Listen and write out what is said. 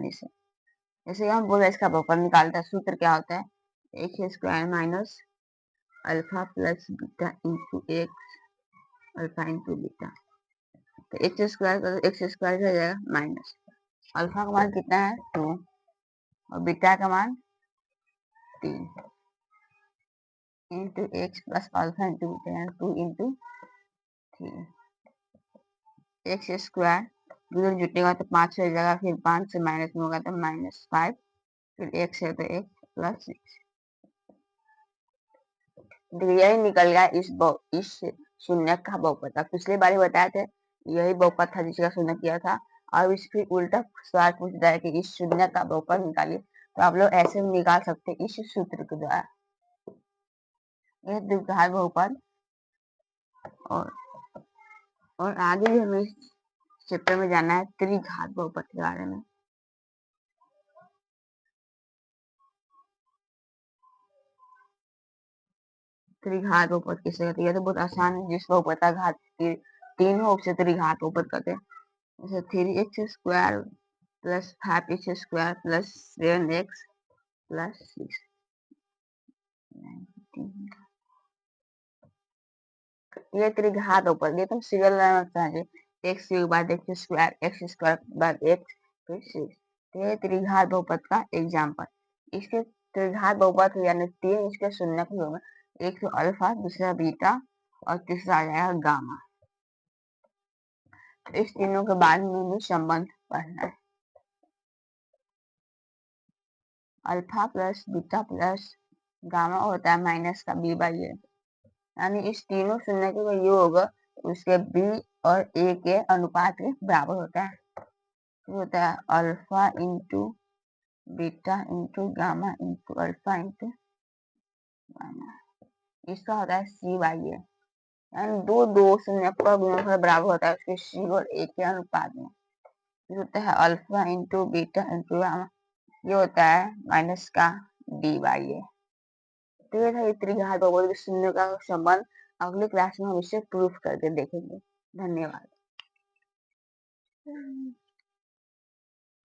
आसानी से। जैसे हम बोले इसका बहुपद निकालता है, सूत्र क्या होता है, x square minus alpha plus beta into x alpha into beta. तो एक्स स्क्वायर हो जाएगा माइनस अल्फा का मान कितना है 2 और बीटा का मान 3 into x plus alpha into beta 2 into 3। X square जुटेगा तो 5 हो जाएगा, फिर 5 से माइनस में होगा तो -5, फिर एक्स है तो एक्स प्लस 6। यही निकल गया इस शून्य का बहुपद। पिछले बार ही बताए थे यही बहुपद था जिसका शून्य किया था। और इस फिर उल्टा सवाल पूछ रहा है कि इस शून्य का बहुपद निकालिए, तो आप लोग ऐसे भी निकाल सकते हैं इस सूत्र के द्वारा। यह द्विघात बहुपद और आगे भी हमें इस चैप्टर में जाना है त्रिघात बहुपद के बारे में। त्रिघात बहुपद किसे कहते हैं? तो बहुत आसान है, जिस बहुपद का घात 3 हो उसे त्रिघात बहुपद कहते हैं। जैसे 3x square plus 5x square plus 7x plus 6। ये त्रिघात बहुपद, ये तुम सीरियल में समझे, x के बाद x स्क्वायर बाद x फिर 6। ये त्रिघात बहुपद का एग्जाम्पल। इसके त्रिघात बहुपद यानी 3 इसके शून्य के होगा, एक तो अल्फा, दूसरा बीटा और तीसरा आ जाएगा गामा। इस तीनों के बाद में भी संबंध पढ़ना है। Alpha plus beta plus gamma होता है माइनस का b बाई ए, यानी इस तीनों शून्य के योग उसके b और a के अनुपात के बराबर होता है। ये होता है alpha into beta into gamma into alpha into gamma. इसका होता है c बाई ए, यानी दो शून्य का गुणनफल बराबर होता है उसके c और a के अनुपात में। ये होता है alpha into beta into gamma, ये होता है माइनस का d बाई ए। तो ये था त्रिघात बहुपद के शून्य का संबंध। अगली क्लास में हम इसे प्रूफ करके देखेंगे। धन्यवाद।